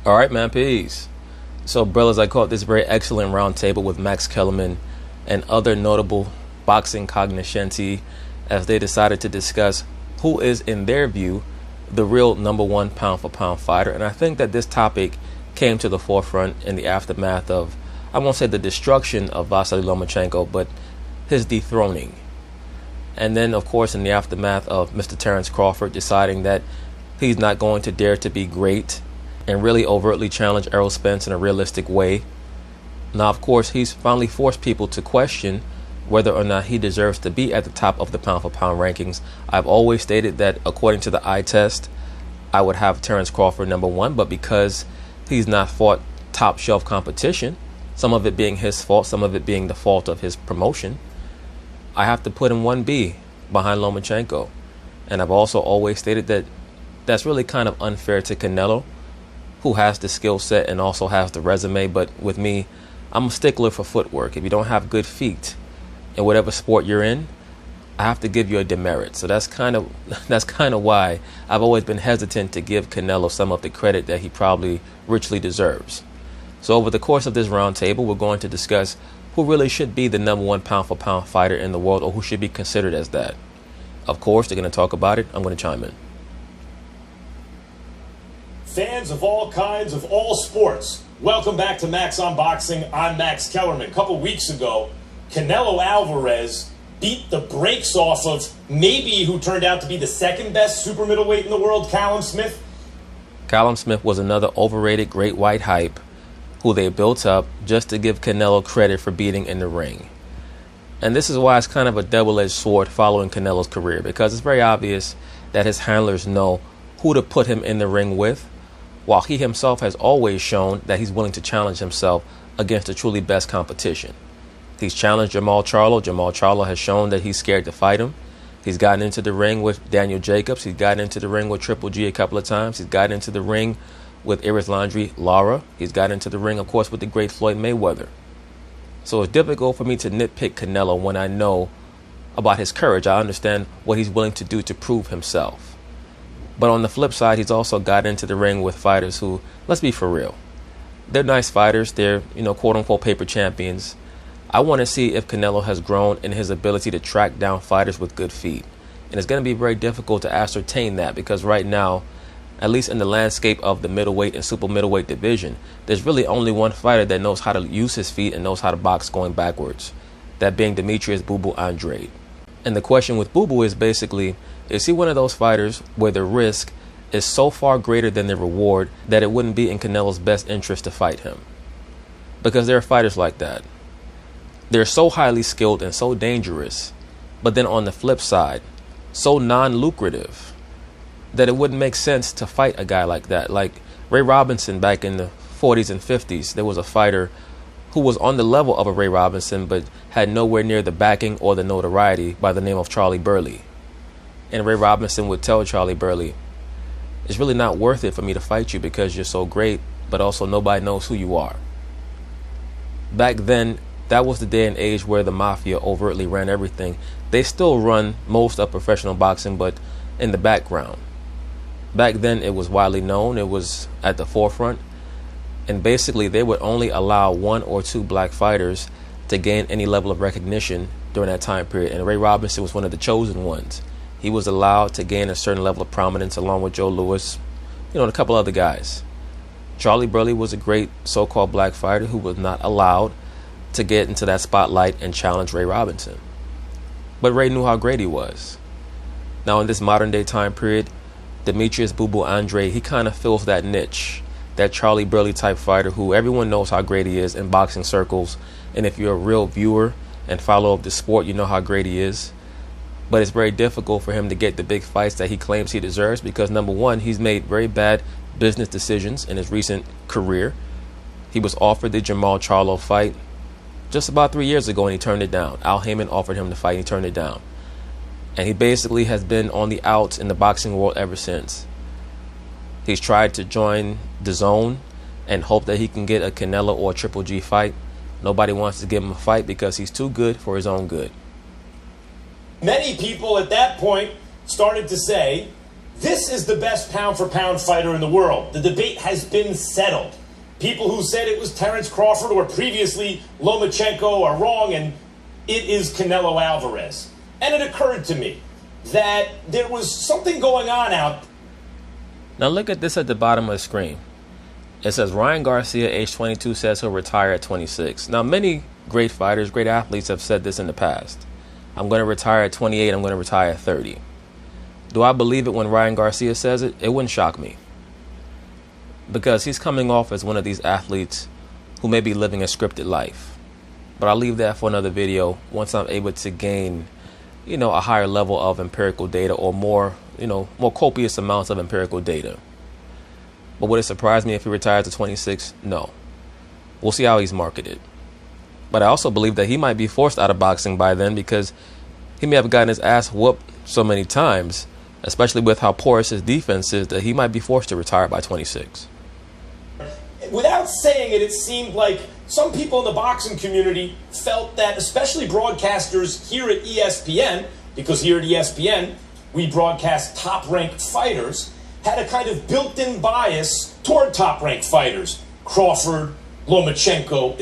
All right, man, peace. So, brothers, I caught this very excellent roundtable with Max Kellerman and other notable boxing cognoscenti as they decided to discuss who is, in their view, the real number one pound-for-pound fighter. And I think that this topic came to the forefront in the aftermath of, I won't say the destruction of Vasily Lomachenko, but his dethroning. And then, of course, in the aftermath of Mr. Terence Crawford deciding that he's not going to dare to be great and really overtly challenge Errol Spence in a realistic way. Now, of course, he's finally forced people to question whether or not he deserves to be at the top of the pound-for-pound rankings. I've always stated that according to the eye test, I would have Terence Crawford number one, but because he's not fought top-shelf competition, some of it being his fault, some of it being the fault of his promotion, I have to put him 1B behind Lomachenko. And I've also always stated that that's really kind of unfair to Canelo, who has the skill set and also has the resume. But with me, I'm a stickler for footwork. If you don't have good feet in whatever sport you're in, I have to give you a demerit. So that's kind of why I've always been hesitant to give Canelo some of the credit that he probably richly deserves. So over the course of this roundtable, we're going to discuss who really should be the number one pound-for-pound fighter in the world, or who should be considered as that. Of course, they're going to talk about it. I'm going to chime in. Fans of all kinds, of all sports, welcome back to Max Unboxing. I'm Max Kellerman. A couple weeks ago, Canelo Alvarez beat the brakes off of maybe who turned out to be the second best super middleweight in the world, Callum Smith. Callum Smith was another overrated great white hype who they built up just to give Canelo credit for beating in the ring. And this is why it's kind of a double-edged sword following Canelo's career, because it's very obvious that his handlers know who to put him in the ring with, while he himself has always shown that he's willing to challenge himself against the truly best competition. He's challenged Jermall Charlo. Jermall Charlo has shown that he's scared to fight him. He's gotten into the ring with Daniel Jacobs. He's gotten into the ring with Triple G a couple of times. He's gotten into the ring with Iris Landry Lara. He's gotten into the ring, of course, with the great Floyd Mayweather. So it's difficult for me to nitpick Canelo when I know about his courage. I understand what he's willing to do to prove himself. But on the flip side, he's also got into the ring with fighters who, let's be for real, they're nice fighters. They're, quote-unquote paper champions. I want to see if Canelo has grown in his ability to track down fighters with good feet. And it's going to be very difficult to ascertain that, because right now, at least in the landscape of the middleweight and super middleweight division, there's really only one fighter that knows how to use his feet and knows how to box going backwards, that being Demetrius Boo Boo Andrade. And the question with Boo Boo is basically, is he one of those fighters where the risk is so far greater than the reward that it wouldn't be in Canelo's best interest to fight him? Because there are fighters like that. They're so highly skilled and so dangerous, but then on the flip side, so non-lucrative that it wouldn't make sense to fight a guy like that. Like Ray Robinson back in the 40s and 50s, there was a fighter who was on the level of a Ray Robinson but had nowhere near the backing or the notoriety by the name of Charlie Burley. And Ray Robinson would tell Charlie Burley, it's really not worth it for me to fight you because you're so great, but also nobody knows who you are. Back then, that was the day and age where the mafia overtly ran everything. They still run most of professional boxing, but in the background. Back then, it was widely known. It was at the forefront. And basically, they would only allow one or two black fighters to gain any level of recognition during that time period. And Ray Robinson was one of the chosen ones. He was allowed to gain a certain level of prominence along with Joe Louis, and a couple other guys. Charlie Burley was a great so-called black fighter who was not allowed to get into that spotlight and challenge Ray Robinson. But Ray knew how great he was. Now, in this modern day time period, Demetrius Boo Boo Andrade, he kind of fills that niche, that Charlie Burley type fighter who everyone knows how great he is in boxing circles. And if you're a real viewer and follower of the sport, you know how great he is. But it's very difficult for him to get the big fights that he claims he deserves because, number one, he's made very bad business decisions in his recent career. He was offered the Jermall Charlo fight just about 3 years ago and he turned it down. Al Heyman offered him the fight and he turned it down. And he basically has been on the outs in the boxing world ever since. He's tried to join DAZN and hope that he can get a Canelo or a Triple G fight. Nobody wants to give him a fight because he's too good for his own good. Many people at that point started to say This is the best pound-for-pound fighter in the world. The debate has been settled. People who said it was Terence Crawford or previously Lomachenko are wrong, and it is Canelo Alvarez. And it occurred to me that there was something going on out. Now look at this at the bottom of the screen. It says Ryan Garcia, age 22, says he'll retire at 26. Now many great fighters, great athletes have said this in the past. I'm going to retire at 28, I'm going to retire at 30. Do I believe it when Ryan Garcia says it? It wouldn't shock me. Because he's coming off as one of these athletes who may be living a scripted life. But I'll leave that for another video once I'm able to gain, a higher level of empirical data, or more copious amounts of empirical data. But would it surprise me if he retires at 26? No. We'll see how he's marketed. But I also believe that he might be forced out of boxing by then, because he may have gotten his ass whooped so many times, especially with how porous his defense is, that he might be forced to retire by 26. Without saying it, it seemed like some people in the boxing community felt that, especially broadcasters here at ESPN, because here at ESPN we broadcast top-ranked fighters, had a kind of built-in bias toward top-ranked fighters. Crawford, Lomachenko,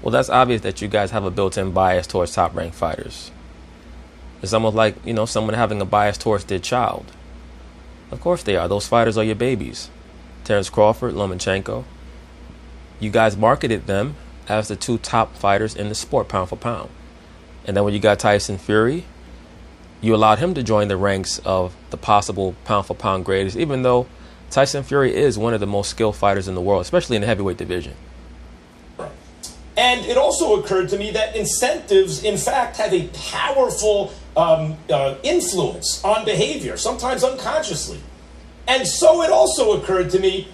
Well, that's obvious that you guys have a built-in bias towards top-ranked fighters. It's almost like, someone having a bias towards their child. Of course they are. Those fighters are your babies. Terence Crawford, Lomachenko. You guys marketed them as the two top fighters in the sport, pound for pound. And then when you got Tyson Fury, you allowed him to join the ranks of the possible pound for pound greatest, even though Tyson Fury is one of the most skilled fighters in the world, especially in the heavyweight division. And it also occurred to me that incentives, in fact, have a powerful influence on behavior, sometimes unconsciously. And so it also occurred to me,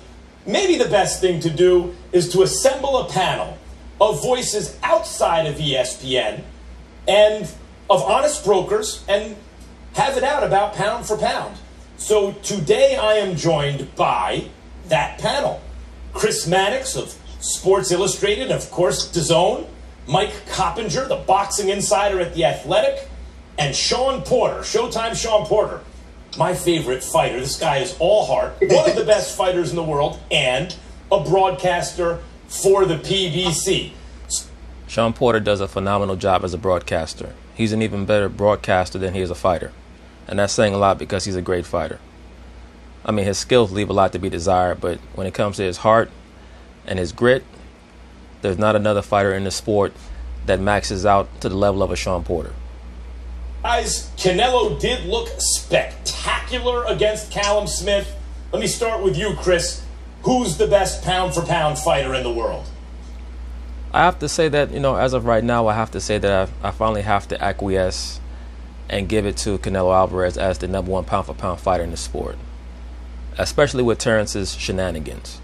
maybe the best thing to do is to assemble a panel of voices outside of ESPN and of honest brokers and have it out about pound for pound. So today I am joined by that panel. Chris Mannix of Sports Illustrated, of course, DAZN, Mike Coppinger, the boxing insider at The Athletic, and Sean Porter, Showtime Sean Porter, my favorite fighter. This guy is all heart, one of the best fighters in the world, and a broadcaster for the PBC. Sean Porter does a phenomenal job as a broadcaster. He's an even better broadcaster than he is a fighter. And that's saying a lot, because he's a great fighter. I mean, his skills leave a lot to be desired, but when it comes to his heart and his grit, there's not another fighter in the sport that maxes out to the level of a Sean Porter. Guys, Canelo did look spectacular against Callum Smith. Let me start with you, Chris. Who's the best pound-for-pound fighter in the world? I have to say that, as of right now, I have to say that I finally have to acquiesce and give it to Canelo Alvarez as the #1 pound-for-pound fighter in the sport, especially with Terence's shenanigans.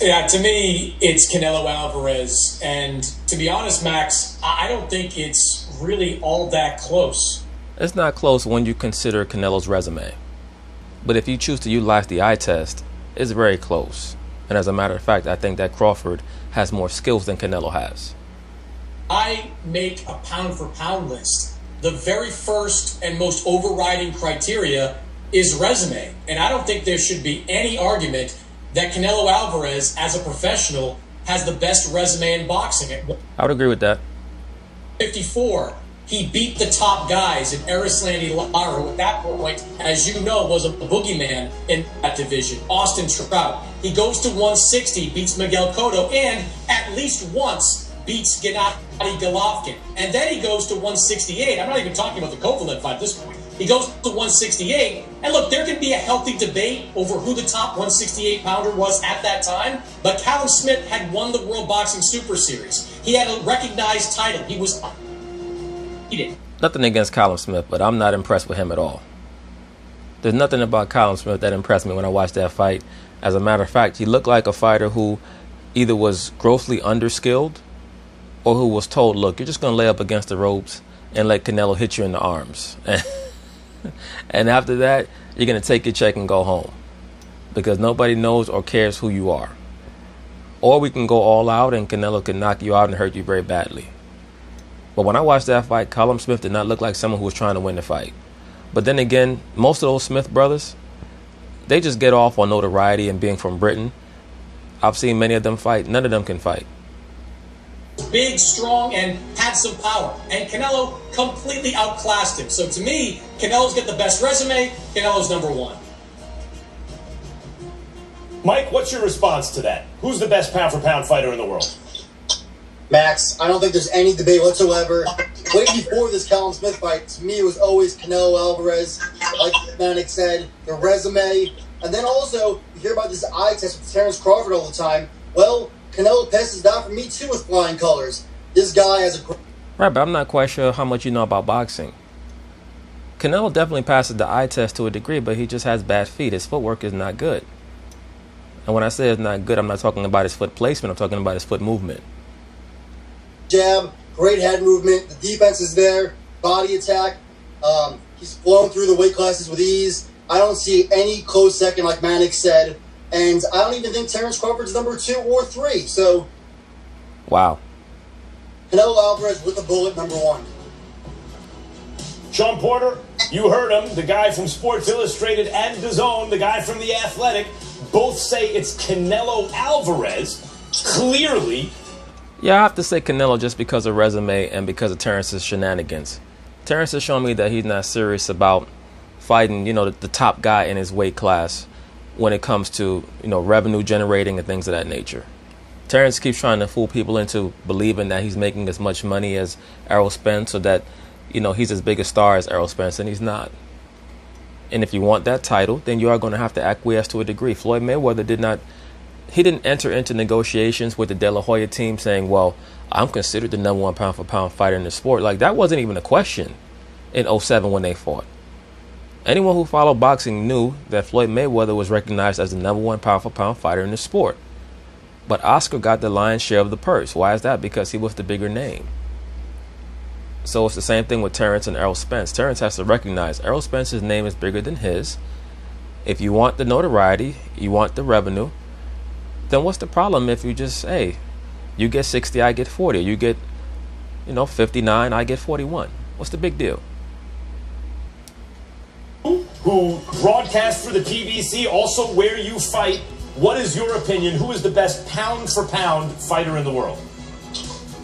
Yeah, to me, it's Canelo Alvarez. And to be honest, Max, I don't think it's really all that close. It's not close when you consider Canelo's resume. But if you choose to utilize the eye test, it's very close. And as a matter of fact, I think that Crawford has more skills than Canelo has. I make a pound-for-pound list. The very first and most overriding criteria is resume. And I don't think there should be any argument that Canelo Alvarez, as a professional, has the best resume in boxing. I would agree with that. 54, he beat the top guys in Erislandy Lara, who at that point, as you know, was a boogeyman in that division. Austin Trout. He goes to 160, beats Miguel Cotto, and at least once beats Gennady Golovkin. And then he goes to 168. I'm not even talking about the Kovalev fight at this point. He goes to 168, and look, there can be a healthy debate over who the top 168-pounder was at that time, but Callum Smith had won the World Boxing Super Series. He had a recognized title. He was undefeated. Nothing against Callum Smith, but I'm not impressed with him at all. There's nothing about Callum Smith that impressed me when I watched that fight. As a matter of fact, he looked like a fighter who either was grossly underskilled or who was told, look, you're just going to lay up against the ropes and let Canelo hit you in the arms. And after that, you're going to take your check and go home, because nobody knows or cares who you are. Or we can go all out and Canelo can knock you out and hurt you very badly. But when I watched that fight, Callum Smith did not look like someone who was trying to win the fight. But then again, most of those Smith brothers, they just get off on notoriety and being from Britain. I've seen many of them fight. None of them can fight. Big, strong, and had some power. And Canelo completely outclassed him. So to me, Canelo's got the best resume. Canelo's number one. Mike, what's your response to that? Who's the best pound-for-pound fighter in the world? Max, I don't think there's any debate whatsoever. Way before this Callum Smith fight, to me it was always Canelo Alvarez. Like Manic said, the resume. And then also, you hear about this eye test with Terrence Crawford all the time. Well, Canelo passes that for me too with flying colors. This guy has a... Right, but I'm not quite sure how much you know about boxing. Canelo definitely passes the eye test to a degree, but he just has bad feet. His footwork is not good. And when I say it's not good, I'm not talking about his foot placement. I'm talking about his foot movement. Jab, great head movement. The defense is there. Body attack. He's flown through the weight classes with ease. I don't see any close second, like Manic said. And I don't even think Terrence Crawford's number 2 or 3. So, wow. Canelo Alvarez with a bullet, number 1. Sean Porter, you heard him. The guy from Sports Illustrated and DAZN, the guy from The Athletic, both say it's Canelo Alvarez. Clearly. Yeah, I have to say Canelo just because of resume and because of Terrence's shenanigans. Terrence has shown me that he's not serious about fighting, the top guy in his weight class when it comes to, revenue generating and things of that nature. Terrence keeps trying to fool people into believing that he's making as much money as Errol Spence, so that, he's as big a star as Errol Spence, and he's not. And if you want that title, then you are going to have to acquiesce to a degree. Floyd Mayweather didn't enter into negotiations with the De La Hoya team saying, well, I'm considered the number 1 pound-for-pound fighter in the sport. Like, that wasn't even a question in 2007 when they fought. Anyone who followed boxing knew that Floyd Mayweather was recognized as the number 1 pound-for-pound fighter in the sport. But Oscar got the lion's share of the purse. Why is that? Because he was the bigger name. So it's the same thing with Terrence and Errol Spence. Terrence has to recognize Errol Spence's name is bigger than his. If you want the notoriety, you want the revenue, then what's the problem if you just, hey, you get 60, I get 40. You get, 59, I get 41. What's the big deal? Who broadcast for the PBC, also where you fight. What is your opinion? Who is the best pound-for-pound fighter in the world?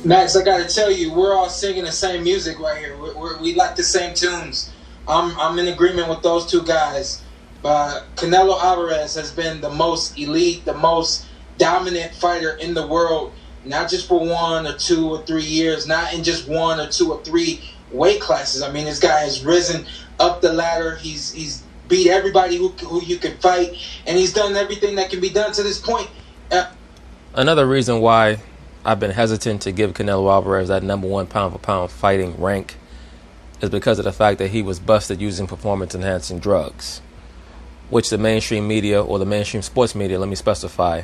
Max, I got to tell you, we're all singing the same music right here. We like the same tunes. I'm in agreement with those two guys. But Canelo Alvarez has been the most elite, the most dominant fighter in the world, not just for 1 or 2 or 3 years, not in just 1 or 2 or 3 weight classes. I mean, this guy has risen up the ladder. He's beat everybody who you can fight, and he's done everything that can be done to this point. Another reason why I've been hesitant to give Canelo Alvarez that number 1 pound-for-pound fighting rank is because of the fact that he was busted using performance-enhancing drugs, which the mainstream media, or the mainstream sports media, let me specify,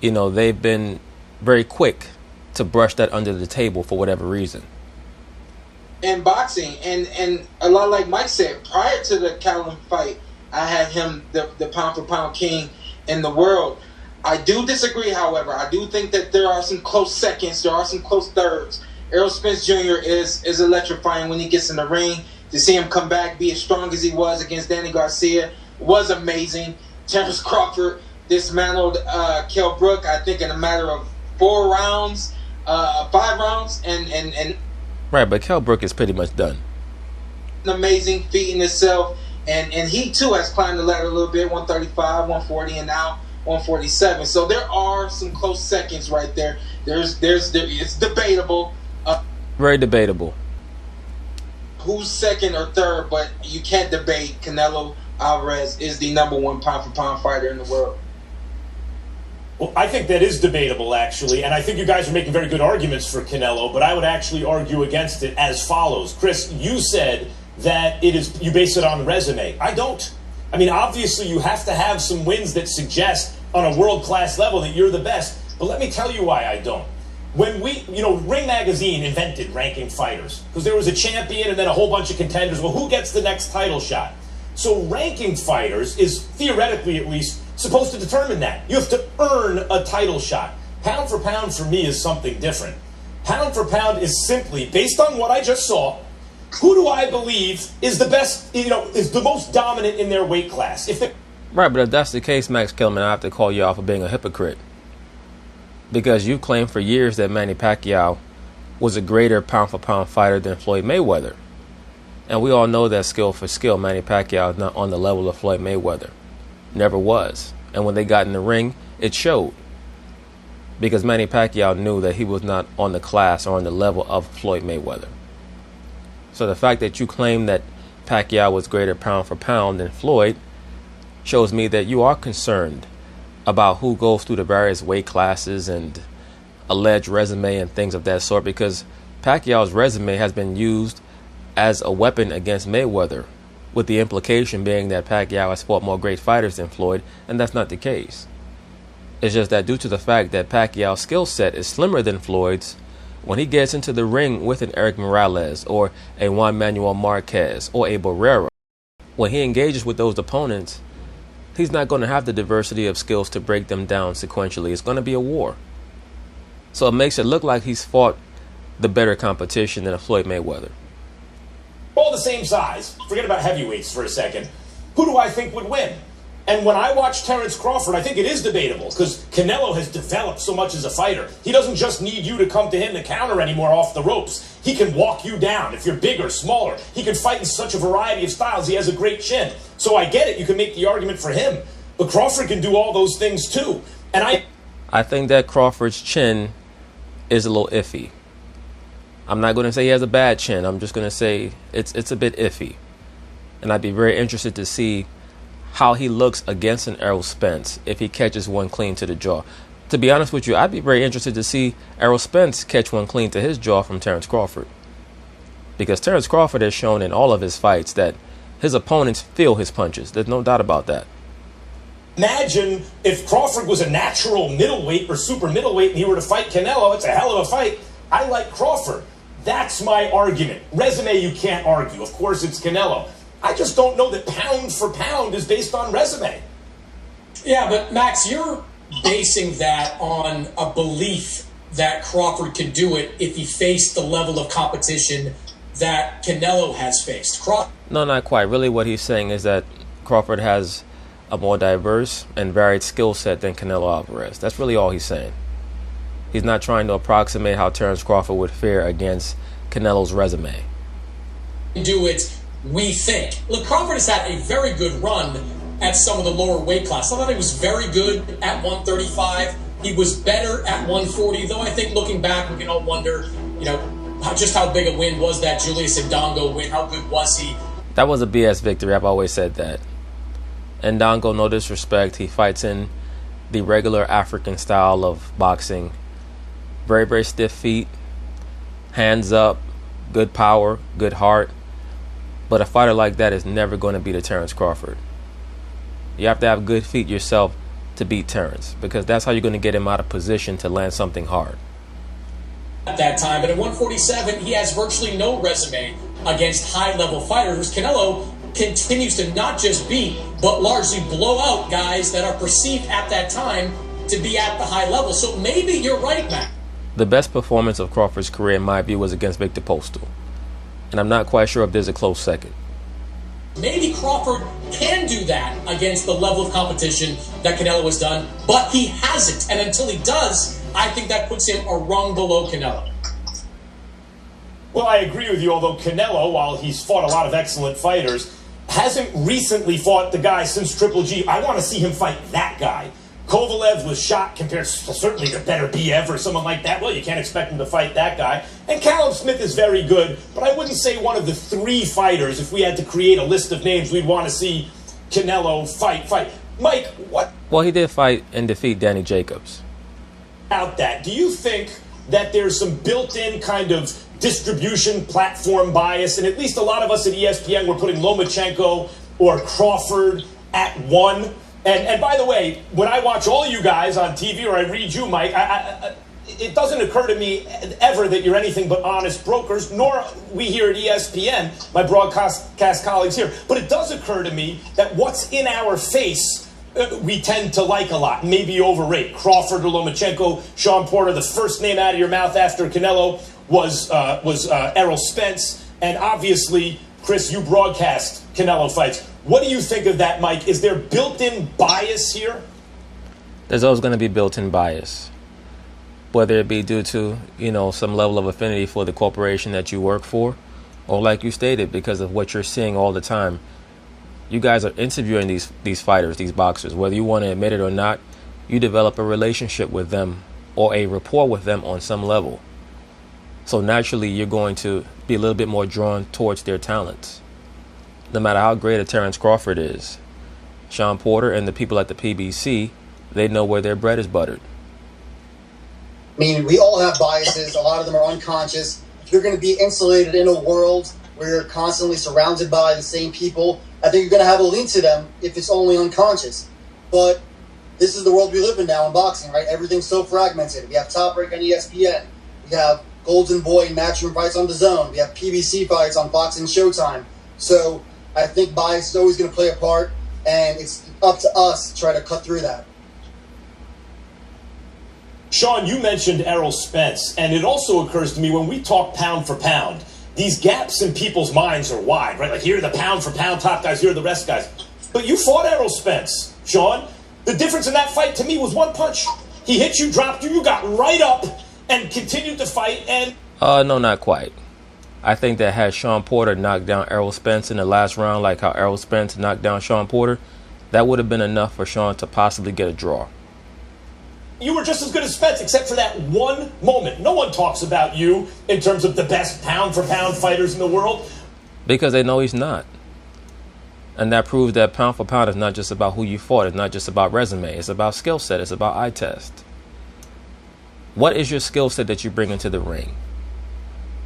they've been very quick to brush that under the table for whatever reason. In boxing, and a lot like Mike said, prior to the Callum fight, I had him the pound-for-pound king in the world. I do disagree, however. I do think that there are some close seconds, there are some close thirds. Errol Spence Jr. is electrifying when he gets in the ring. To see him come back, be as strong as he was against Danny Garcia, was amazing. Terrence Crawford dismantled Kell Brook, I think, in a matter of 5 rounds, and right, but Kell Brook is pretty much done. An amazing feat in itself, and he too has climbed the ladder a little bit, 135, 140, and now 147. So there are some close seconds right there. It's debatable. Very debatable. Who's second or third, but you can't debate Canelo Alvarez is the number 1 pound-for-pound fighter in the world. Well, I think that is debatable, actually, and I think you guys are making very good arguments for Canelo, but I would actually argue against it as follows. Chris, you said that you base it on resume. I don't. I mean, obviously, you have to have some wins that suggest on a world-class level that you're the best, but let me tell you why I don't. When Ring Magazine invented ranking fighters, because there was a champion and then a whole bunch of contenders. Well, who gets the next title shot? So ranking fighters is, theoretically at least, supposed to determine that. You have to earn a title shot. Pound for pound for me is something different. Pound for pound is simply, based on what I just saw, who do I believe is the best, is the most dominant in their weight class? Right, but if that's the case, Max Kellerman, I have to call you out for being a hypocrite. Because you've claimed for years that Manny Pacquiao was a greater pound-for-pound fighter than Floyd Mayweather. And we all know that skill for skill, Manny Pacquiao is not on the level of Floyd Mayweather. Never was. And when they got in the ring, it showed. Because Manny Pacquiao knew that he was not on the class or on the level of Floyd Mayweather. So the fact that you claim that Pacquiao was greater pound for pound than Floyd shows me that you are concerned about who goes through the various weight classes and alleged resume and things of that sort, because Pacquiao's resume has been used as a weapon against Mayweather, with the implication being that Pacquiao has fought more great fighters than Floyd, and that's not the case. It's just that due to the fact that Pacquiao's skill set is slimmer than Floyd's, when he gets into the ring with an Eric Morales or a Juan Manuel Marquez or a Barrera, when he engages with those opponents, he's not going to have the diversity of skills to break them down sequentially. It's going to be a war. So it makes it look like he's fought the better competition than a Floyd Mayweather. All the same size. Forget about heavyweights for a second. Who do I think would win? And when I watch Terence Crawford, I think it is debatable because Canelo has developed so much as a fighter. He doesn't just need you to come to him to counter anymore off the ropes. He can walk you down if you're bigger, smaller. He can fight in such a variety of styles. He has a great chin. So I get it. You can make the argument for him. But Crawford can do all those things too. And I think that Crawford's chin is a little iffy. I'm not going to say he has a bad chin. I'm just going to say it's a bit iffy. And I'd be very interested to see how he looks against an Errol Spence if he catches one clean to the jaw. To be honest with you, I'd be very interested to see Errol Spence catch one clean to his jaw from Terence Crawford. Because Terence Crawford has shown in all of his fights that his opponents feel his punches. There's no doubt about that. Imagine if Crawford was a natural middleweight or super middleweight and he were to fight Canelo. It's a hell of a fight. I like Crawford. That's my argument. Resume, you can't argue. Of course, it's Canelo. I just don't know that pound for pound is based on resume. Yeah, but Max, you're basing that on a belief that Crawford could do it if he faced the level of competition that Canelo has faced. No, not quite. Really what he's saying is that Crawford has a more diverse and varied skill set than Canelo Alvarez. That's really all he's saying. He's not trying to approximate how Terence Crawford would fare against Canelo's resume. Do it, we think. Look, Crawford has had a very good run at some of the lower weight classes. I thought he was very good at 135. He was better at 140, though I think looking back, we can all wonder, just how big a win was that Julius Ndongo win? How good was he? That was a BS victory. I've always said that. Ndongo, no disrespect, he fights in the regular African style of boxing. Very, very stiff feet, hands up, good power, good heart. But a fighter like that is never going to beat a Terence Crawford. You have to have good feet yourself to beat Terence, because that's how you're going to get him out of position to land something hard. At that time, but at 147, he has virtually no resume against high-level fighters. Canelo continues to not just beat, but largely blow out guys that are perceived at that time to be at the high level. So maybe you're right, Matt. The best performance of Crawford's career, in my view, was against Victor Postal. And I'm not quite sure if there's a close second. Maybe Crawford can do that against the level of competition that Canelo has done, but he hasn't. And until he does, I think that puts him a rung below Canelo. Well, I agree with you, although Canelo, while he's fought a lot of excellent fighters, hasn't recently fought the guy since Triple G. I want to see him fight that guy. Kovalev was shot compared certainly to Better Biev or someone like that. Well, you can't expect him to fight that guy. And Callum Smith is very good, but I wouldn't say one of the three fighters, if we had to create a list of names, we'd want to see Canelo fight. Mike, what? Well, he did fight and defeat Danny Jacobs. About that, do you think that there's some built-in kind of distribution platform bias, and at least a lot of us at ESPN were putting Lomachenko or Crawford at one? And by the way, when I watch all you guys on TV or I read you, Mike, it doesn't occur to me ever that you're anything but honest brokers, nor we here at ESPN, my broadcast colleagues here. But it does occur to me that what's in our face, we tend to like a lot, maybe overrate. Crawford or Lomachenko, Sean Porter, the first name out of your mouth after Canelo was Errol Spence. And obviously, Chris, you broadcast Canelo fights. What do you think of that, Mike? Is there built-in bias here? There's always going to be built-in bias, whether it be due to, some level of affinity for the corporation that you work for, or like you stated, because of what you're seeing all the time. You guys are interviewing these fighters, these boxers. Whether you want to admit it or not, you develop a relationship with them or a rapport with them on some level. So naturally, you're going to be a little bit more drawn towards their talents. No matter how great a Terrence Crawford is, Sean Porter and the people at the PBC, they know where their bread is buttered. I mean, we all have biases. A lot of them are unconscious. If you're going to be insulated in a world where you're constantly surrounded by the same people, I think you're going to have a lean to them if it's only unconscious. But this is the world we live in now in boxing, right? Everything's so fragmented. We have Top Rank on ESPN. We have Golden Boy and Matchroom fights on DAZN. We have PBC fights on Fox and Showtime. So I think bias is always going to play a part, and it's up to us to try to cut through that. Sean, you mentioned Errol Spence, and it also occurs to me when we talk pound for pound, these gaps in people's minds are wide, right? Like, here are the pound for pound top guys, here are the rest guys. But you fought Errol Spence, Sean. The difference in that fight to me was one punch. He hit you, dropped you, you got right up and continued to fight. And no, not quite. I think that had Sean Porter knocked down Errol Spence in the last round, like how Errol Spence knocked down Sean Porter, that would have been enough for Sean to possibly get a draw. You were just as good as Spence, except for that one moment. No one talks about you in terms of the best pound-for-pound fighters in the world. Because they know he's not. And that proves that pound for pound is not just about who you fought. It's not just about resume. It's about skill set. It's about eye test. What is your skill set that you bring into the ring?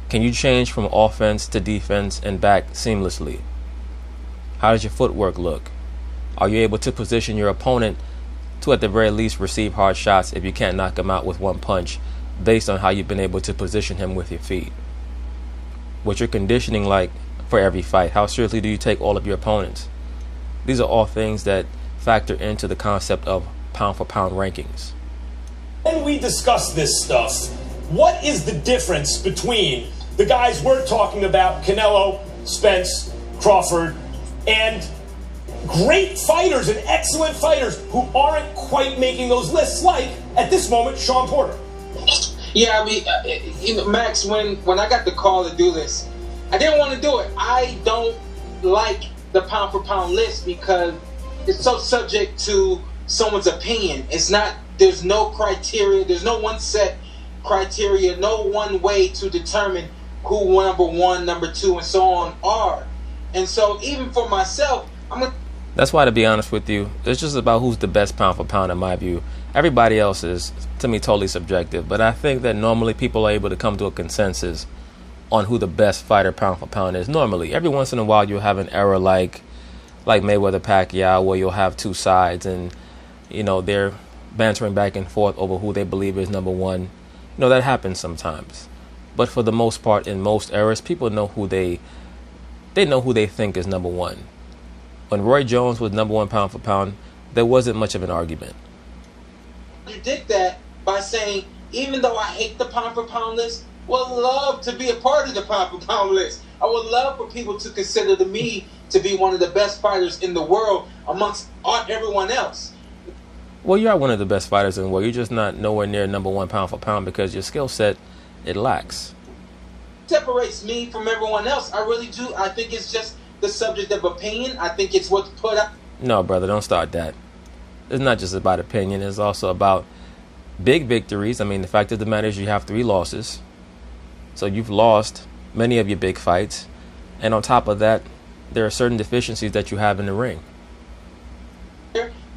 Can you change from offense to defense and back seamlessly? How does your footwork look? Are you able to position your opponent to at the very least receive hard shots if you can't knock him out with one punch based on how you've been able to position him with your feet? What's your conditioning like for every fight? How seriously do you take all of your opponents? These are all things that factor into the concept of pound for pound rankings. When we discuss this stuff, what is the difference between the guys we're talking about, Canelo, Spence, Crawford, and great fighters and excellent fighters who aren't quite making those lists, like, at this moment, Sean Porter? Yeah, I mean, Max, when I got the call to do this, I didn't want to do it. I don't like the pound for pound list because it's so subject to someone's opinion. It's not, there's no criteria, there's no one set criteria, no one way to determine who number one, number two, and so on are. And so even for myself, That's why, to be honest with you, it's just about who's the best pound for pound in my view. Everybody else is, to me, totally subjective. But I think that normally people are able to come to a consensus on who the best fighter pound for pound is. Normally, every once in a while, you'll have an error like Mayweather Pacquiao, where you'll have two sides and, they're bantering back and forth over who they believe is number one. That happens sometimes. But for the most part, in most eras, people know who they know who they think is number one. When Roy Jones was number one pound for pound, there wasn't much of an argument. Contradict that by saying, even though I hate the pound for pound list, would love to be a part of the pound for pound list. I would love for people to consider me to be one of the best fighters in the world amongst everyone else. Well, you are one of the best fighters in the world. You're just not nowhere near number one pound for pound because your skill set, it lacks. Separates me from everyone else. I really do. I think it's just the subject of opinion. I think it's what's put up. No, brother, don't start that. It's not just about opinion. It's also about big victories. I mean, the fact of the matter is you have 3 losses. So you've lost many of your big fights. And on top of that, there are certain deficiencies that you have in the ring.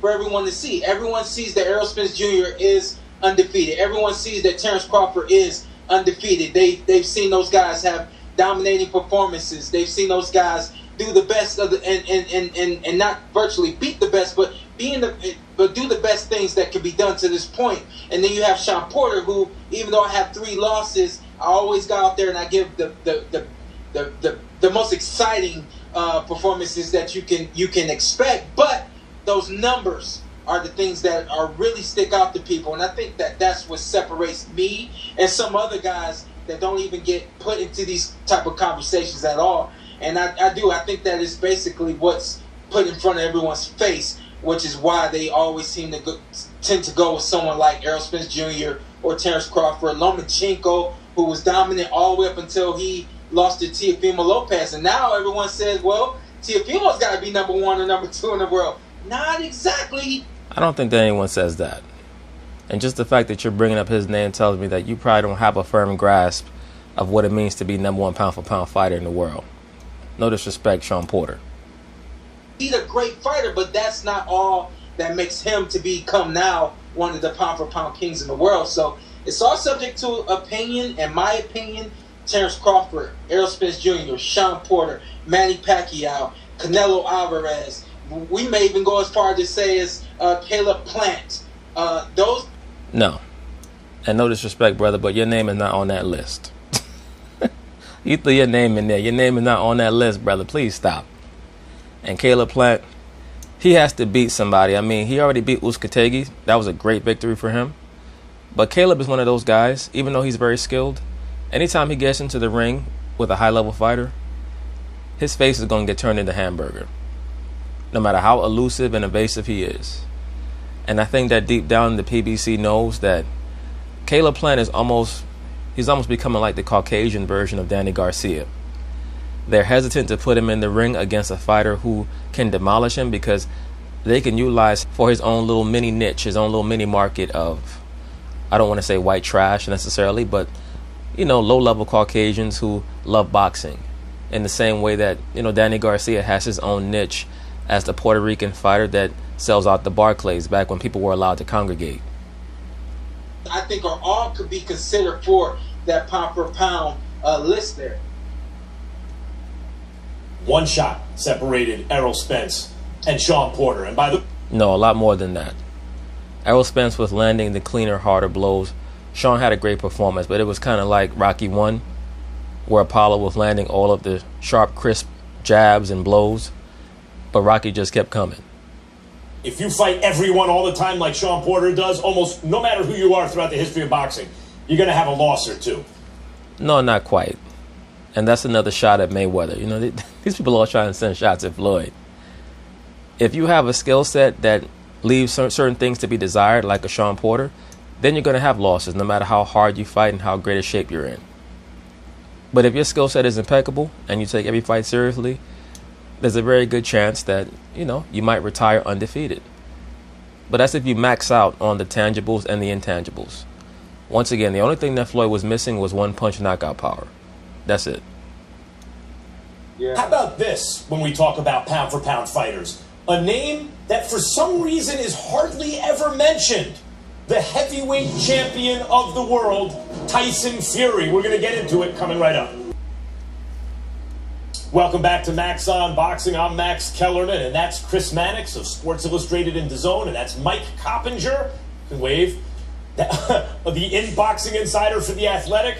For everyone to see. Everyone sees that Errol Spence Jr. is undefeated. Everyone sees that Terrence Crawford is undefeated. They've seen those guys have dominating performances. They've seen those guys do the best of the and not virtually beat the best, but do the best things that can be done to this point. And then you have Sean Porter, who, even though I have 3 losses, I always go out there and I give the most exciting performances that you can expect. But those numbers are the things that are really stick out to people, and I think that that's what separates me and some other guys that don't even get put into these type of conversations at all. And I think that is basically what's put in front of everyone's face, which is why they always tend to go with someone like Errol Spence Jr. or Terrence Crawford, Lomachenko, who was dominant all the way up until he lost to Teofimo Lopez. And now everyone says, well, Teofimo's got to be number 1 or number 2 in the world. Not exactly. I don't think that anyone says that. And just the fact that you're bringing up his name tells me that you probably don't have a firm grasp of what it means to be number 1 pound-for-pound fighter in the world. No disrespect, Sean Porter. He's a great fighter, but that's not all that makes him to become now one of the pound-for-pound kings in the world. So it's all subject to opinion. In my opinion, Terrence Crawford, Errol Spence Jr., Sean Porter, Manny Pacquiao, Canelo Alvarez. We may even go as far to say as Caleb Plant. Those. No. And no disrespect, brother, but your name is not on that list. You threw your name in there. Your name is not on that list, brother. Please stop. And Caleb Plant, he has to beat somebody. I mean, he already beat Uzcategui. That was a great victory for him. But Caleb is one of those guys, even though he's very skilled, anytime he gets into the ring with a high-level fighter, his face is going to get turned into hamburger, no matter how elusive and evasive he is. And I think that deep down the PBC knows that Caleb Plant is almost becoming like the Caucasian version of Danny Garcia. They're hesitant to put him in the ring against a fighter who can demolish him because they can utilize for his own little mini niche, his own little mini market of, I don't want to say white trash necessarily, but, low-level Caucasians who love boxing. In the same way that, Danny Garcia has his own niche as the Puerto Rican fighter that sells out the Barclays back when people were allowed to congregate. I think all could be considered for that pound-for-pound list there. One shot separated Errol Spence and Sean Porter. And No, a lot more than that. Errol Spence was landing the cleaner, harder blows. Sean had a great performance, but it was kind of like Rocky 1, where Apollo was landing all of the sharp, crisp jabs and blows, but Rocky just kept coming. If you fight everyone all the time like Sean Porter does, almost no matter who you are throughout the history of boxing, you're going to have a loss or two. No, not quite. And that's another shot at Mayweather. These people are trying to send shots at Floyd. If you have a skill set that leaves certain things to be desired, like a Sean Porter, then you're going to have losses no matter how hard you fight and how great a shape you're in. But if your skill set is impeccable and you take every fight seriously, there's a very good chance that, you might retire undefeated. But that's if you max out on the tangibles and the intangibles. Once again, the only thing that Floyd was missing was one-punch knockout power. That's it. Yeah. How about this when we talk about pound-for-pound fighters? A name that for some reason is hardly ever mentioned. The heavyweight champion of the world, Tyson Fury. We're going to get into it coming right up. Welcome back to Max on Boxing. I'm Max Kellerman, and that's Chris Mannix of Sports Illustrated and DAZN, and that's Mike Coppinger, you can wave, the in-boxing insider for The Athletic,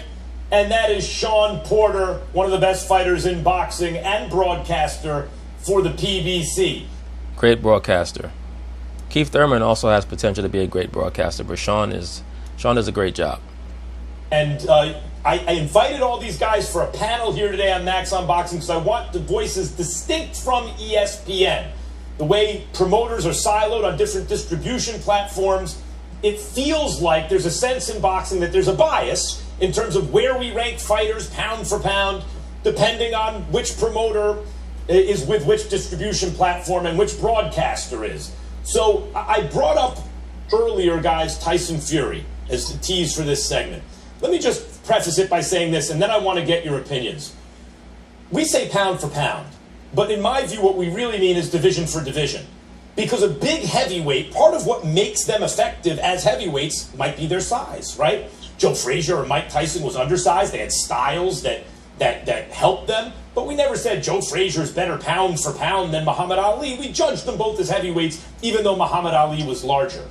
and that is Sean Porter, one of the best fighters in boxing and broadcaster for the PBC. Great broadcaster. Keith Thurman also has potential to be a great broadcaster, but Sean does a great job. And I invited all these guys for a panel here today on Max on Boxing because I want the voices distinct from ESPN. The way promoters are siloed on different distribution platforms, it feels like there's a sense in boxing that there's a bias in terms of where we rank fighters pound for pound, depending on which promoter is with which distribution platform and which broadcaster is. So I brought up earlier, guys, Tyson Fury as the tease for this segment. Let me just preface it by saying this, and then I want to get your opinions. We say pound for pound, but in my view, what we really mean is division for division. Because a big heavyweight, part of what makes them effective as heavyweights might be their size, right? Joe Frazier or Mike Tyson was undersized. They had styles that helped them, but we never said Joe Frazier is better pound for pound than Muhammad Ali. We judged them both as heavyweights, even though Muhammad Ali was larger.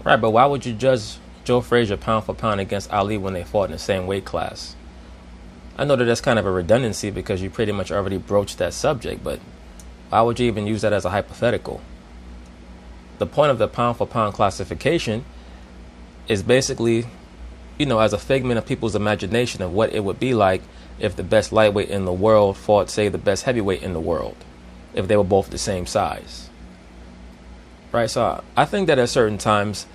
Right, but why would you judge Joe Frazier pound for pound against Ali when they fought in the same weight class? I know that that's kind of a redundancy because you pretty much already broached that subject, but why would you even use that as a hypothetical? The point of the pound for pound classification is basically as a figment of people's imagination of what it would be like if the best lightweight in the world fought, say, the best heavyweight in the world, if they were both the same size. Right? So I think that at certain times,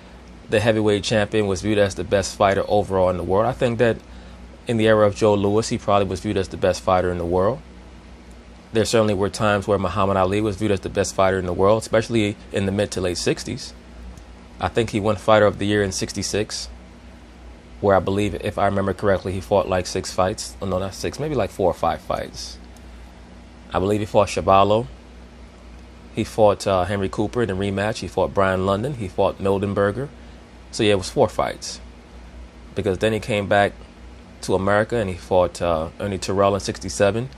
the heavyweight champion was viewed as the best fighter overall in the world. I think that in the era of Joe Louis, he probably was viewed as the best fighter in the world. There certainly were times where Muhammad Ali was viewed as the best fighter in the world, especially in the mid to late 60s. I think he won Fighter of the Year in 66, where I believe, if I remember correctly, he fought like 6 fights. Oh, no, not 6, maybe like 4 or 5 fights. I believe he fought Shaballo. He fought Henry Cooper in a rematch. He fought Brian London. He fought Mildenberger. So, yeah, it was 4 fights. Because then he came back to America and he fought Ernie Terrell in 67.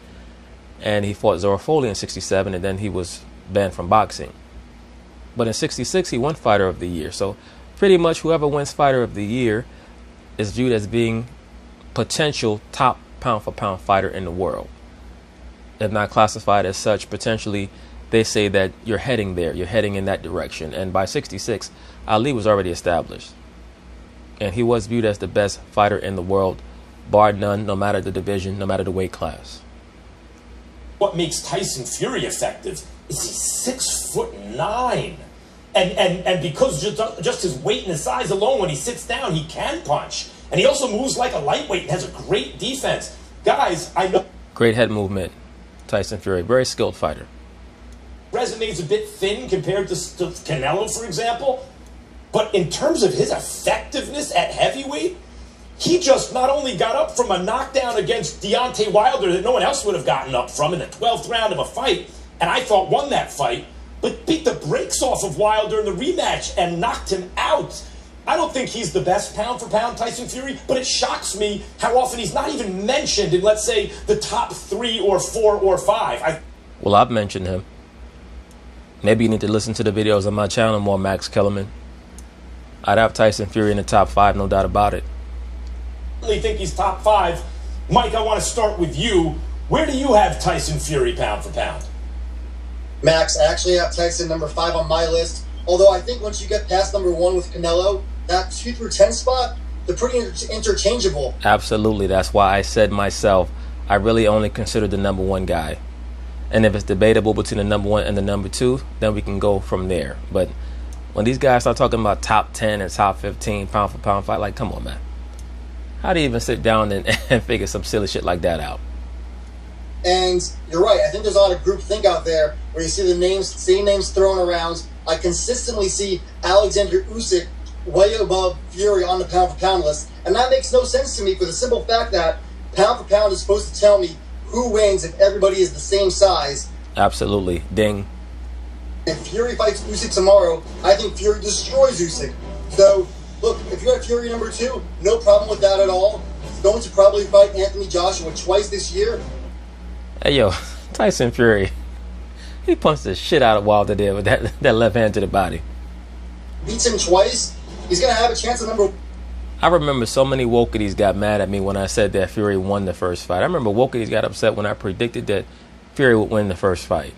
And he fought Zora Foley in 67. And then he was banned from boxing. But in 66, he won Fighter of the Year. So, pretty much whoever wins Fighter of the Year is viewed as being potential top pound-for-pound fighter in the world. If not classified as such, potentially they say that you're heading there, you're heading in that direction. And by 66, Ali was already established. And he was viewed as the best fighter in the world, bar none, no matter the division, no matter the weight class. What makes Tyson Fury effective is he's 6'9". And because just his weight and his size alone, when he sits down, he can punch. And he also moves like a lightweight and has a great defense. Guys, I know... Great head movement. Tyson Fury, very skilled fighter. Resume's a bit thin compared to Canelo, for example. But in terms of his effectiveness at heavyweight, he just not only got up from a knockdown against Deontay Wilder that no one else would have gotten up from in the 12th round of a fight, and I thought won that fight, but beat the brakes off of Wilder in the rematch and knocked him out. I don't think he's the best pound-for-pound Tyson Fury, but it shocks me how often he's not even mentioned in, let's say, the top 3 or 4 or 5. Well, I've mentioned him. Maybe you need to listen to the videos on my channel more, Max Kellerman. I'd have Tyson Fury in the top 5, no doubt about it. I really think he's top 5. Mike, I want to start with you. Where do you have Tyson Fury pound-for-pound? Max, I actually have Tyson number 5 on my list. Although I think once you get past number 1 with Canelo, that 2 through 10 spot, they're pretty interchangeable. Absolutely. That's why I said myself, I really only consider the number 1 guy. And if it's debatable between the number 1 and the number 2, then we can go from there. But when these guys start talking about top 10 and top 15 pound for pound fight, like, come on, man. How do you even sit down and figure some silly shit like that out? And you're right. I think there's a lot of groupthink out there where you see the same names thrown around. I consistently see Alexander Usyk way above Fury on the pound-for-pound list. And that makes no sense to me for the simple fact that pound-for-pound is supposed to tell me who wins if everybody is the same size. Absolutely. Ding. If Fury fights Usyk tomorrow, I think Fury destroys Usyk. So, look, if you got Fury number 2, no problem with that at all. He's going to probably fight Anthony Joshua twice this year. Hey, yo, Tyson Fury. He punched the shit out of Wilder there with that left hand to the body. Beats him twice. He's going to have a chance at number... I remember so many Wokities got mad at me when I said that Fury won the first fight. I remember Wokities got upset when I predicted that Fury would win the first fight.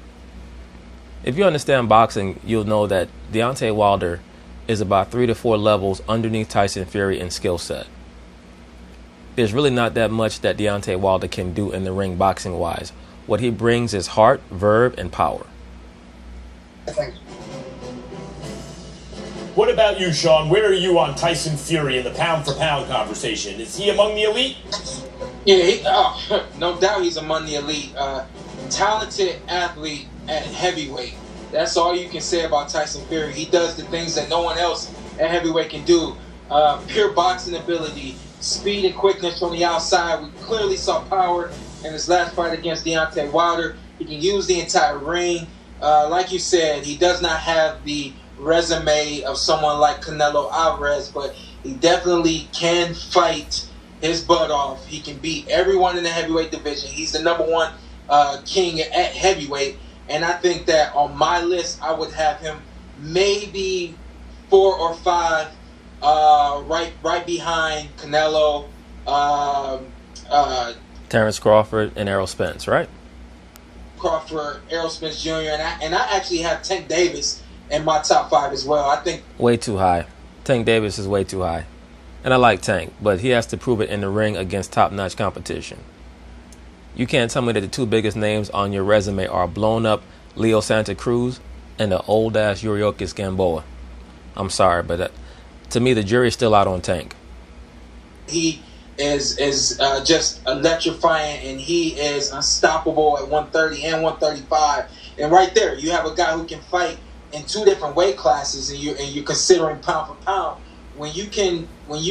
If you understand boxing, you'll know that Deontay Wilder is about 3 to 4 levels underneath Tyson Fury in skill set. There's really not that much that Deontay Wilder can do in the ring boxing-wise. What he brings is heart, verve, and power. What about you, Sean? Where are you on Tyson Fury in the pound-for-pound conversation? Is he among the elite? Yeah, no doubt he's among the elite. Talented athlete at heavyweight. That's all you can say about Tyson Fury. He does the things that no one else at heavyweight can do. Pure boxing ability, speed and quickness from the outside. We clearly saw power in his last fight against Deontay Wilder. He can use the entire ring. Like you said, he does not have the resume of someone like Canelo Alvarez, but he definitely can fight his butt off. He can beat everyone in the heavyweight division. He's the number 1 king at heavyweight. And I think that on my list, I would have him maybe 4 or 5, right behind Canelo, Terrence Crawford and Errol Spence, right? Crawford, Errol Spence Jr. And I actually have Tank Davis in my top 5 as well. I think way too high. Tank Davis is way too high. And I like Tank, but he has to prove it in the ring against top-notch competition. You can't tell me that the two biggest names on your resume are blown-up Leo Santa Cruz and the old-ass Yuriorkis Gamboa. I'm sorry, but to me, the jury's still out on Tank. He is just electrifying, and he is unstoppable at 130 and 135. And right there, you have a guy who can fight in two different weight classes, and you're considering pound for pound. When you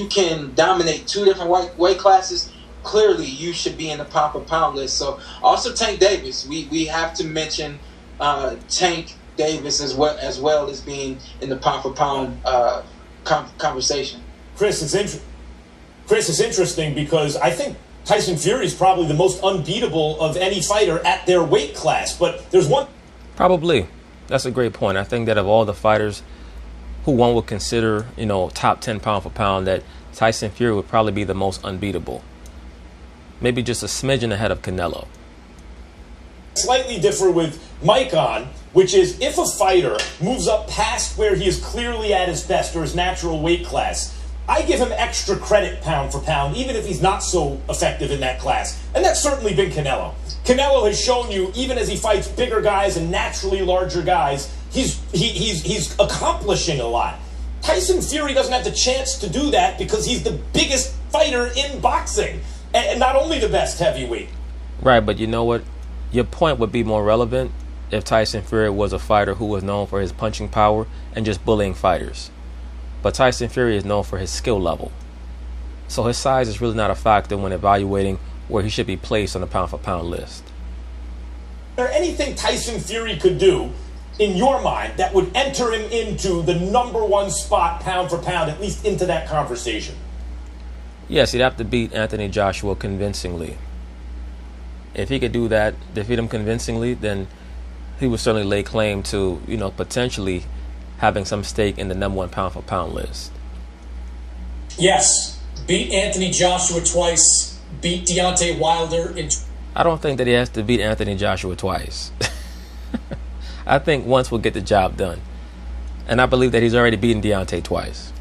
can dominate two different weight classes, clearly you should be in the pound for pound list. So also Tank Davis, we have to mention Tank Davis as well as being in the pound for pound conversation. Chris, it's interesting because I think Tyson Fury is probably the most unbeatable of any fighter at their weight class. But there's one. Probably. That's a great point. I think that of all the fighters who one would consider, top 10 pound for pound, that Tyson Fury would probably be the most unbeatable. Maybe just a smidgen ahead of Canelo. Slightly differ with Mike on, which is if a fighter moves up past where he is clearly at his best or his natural weight class, I give him extra credit pound for pound, even if he's not so effective in that class. And that's certainly been Canelo. Canelo has shown you, even as he fights bigger guys and naturally larger guys, he's accomplishing a lot. Tyson Fury doesn't have the chance to do that because he's the biggest fighter in boxing, and not only the best heavyweight. Right, but you know what? Your point would be more relevant if Tyson Fury was a fighter who was known for his punching power and just bullying fighters. But Tyson Fury is known for his skill level. So his size is really not a factor when evaluating where he should be placed on the pound-for-pound list. Is there anything Tyson Fury could do, in your mind, that would enter him into the number one spot pound for pound, at least into that conversation? Yes, he'd have to beat Anthony Joshua convincingly. If he could do that, defeat him convincingly, then he would certainly lay claim to, potentially having some stake in the number one pound for pound list. Yes, beat Anthony Joshua twice, beat Deontay Wilder in. I don't think that he has to beat Anthony Joshua twice. I think once will get the job done. And I believe that he's already beaten Deontay twice.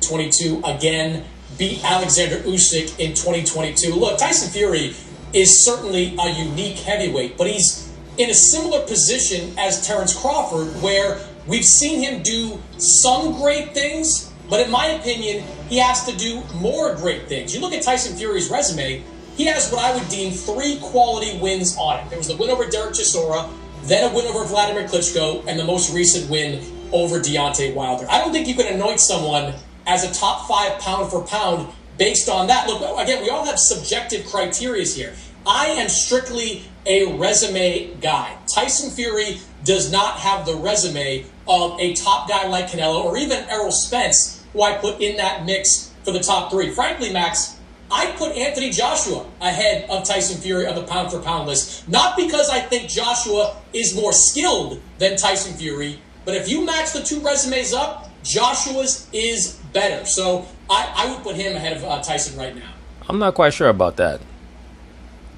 22 again, beat Alexander Usyk in 2022. Look, Tyson Fury is certainly a unique heavyweight, but he's in a similar position as Terence Crawford, where we've seen him do some great things, but in my opinion, he has to do more great things. You look at Tyson Fury's resume, he has what I would deem 3 quality wins on it. There was the win over Derek Chisora, then a win over Vladimir Klitschko, and the most recent win over Deontay Wilder. I don't think you can anoint someone as a top 5 pound for pound based on that. Look, again, we all have subjective criteria here. I am strictly a resume guy. Tyson Fury does not have the resume of a top guy like Canelo or even Errol Spence, who I put in that mix for the top 3. Frankly, Max, I put Anthony Joshua ahead of Tyson Fury on the pound for pound list. Not because I think Joshua is more skilled than Tyson Fury, but if you match the 2 resumes up, Joshua's is better. So I would put him ahead of Tyson right now. I'm not quite sure about that.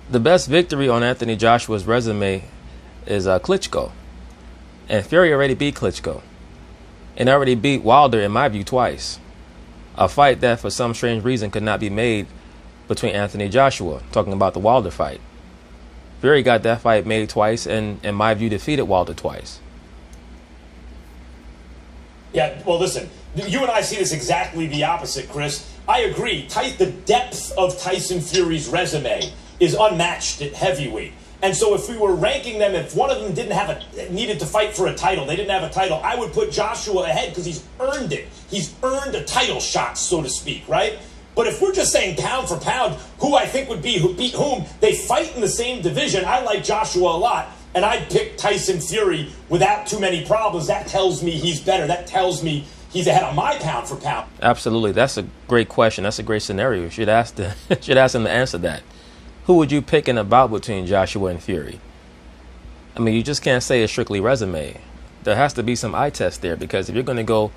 The best victory on Anthony Joshua's resume is Klitschko. And Fury already beat Klitschko. And already beat Wilder, in my view, twice. A fight that, for some strange reason, could not be made between Anthony Joshua, talking about the Wilder fight. Fury got that fight made twice and, in my view, defeated Wilder twice. Yeah, well, listen, you and I see this exactly the opposite, Chris. I agree. The depth of Tyson Fury's resume is unmatched at heavyweight. And so if we were ranking them, if one of them needed to fight for a title, they didn't have a title, I would put Joshua ahead because he's earned it. He's earned a title shot, so to speak, right? But if we're just saying pound for pound, who I think would be who beat whom, they fight in the same division. I like Joshua a lot, and I'd pick Tyson Fury without too many problems. That tells me he's better. That tells me he's ahead of my pound for pound. Absolutely. That's a great question. That's a great scenario. You should ask him to answer that. Who would you pick in a bout between Joshua and Fury? I mean, you just can't say it's strictly resume. There has to be some eye test there, because if you're going to go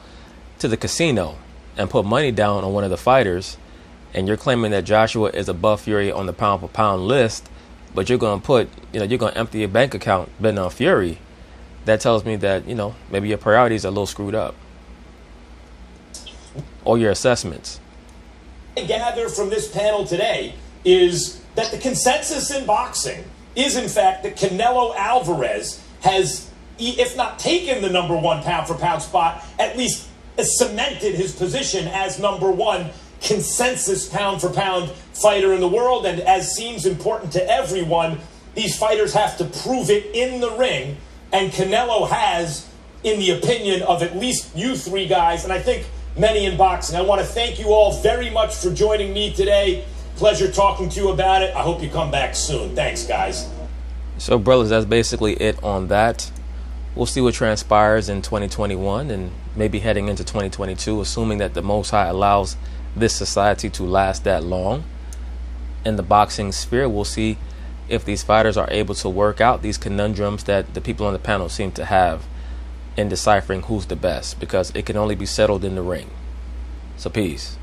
to the casino and put money down on one of the fighters, and you're claiming that Joshua is above Fury on the pound for pound list, but you're going to empty your bank account betting on Fury, that tells me that, maybe your priorities are a little screwed up. Or your assessments. gather from this panel today is that the consensus in boxing is, in fact, that Canelo Alvarez has, if not taken the number one pound-for-pound spot, at least cemented his position as number one consensus pound-for-pound fighter in the world. And as seems important to everyone, these fighters have to prove it in the ring. And Canelo has, in the opinion of at least you three guys, and I think many in boxing. I want to thank you all very much for joining me today. Pleasure talking to you about it. I hope you come back soon. Thanks, guys. So, brothers, that's basically it on that. We'll see what transpires in 2021 and maybe heading into 2022, assuming that the Most High allows this society to last that long. In the boxing sphere, we'll see if these fighters are able to work out these conundrums that the people on the panel seem to have in deciphering who's the best, because it can only be settled in the ring. So peace.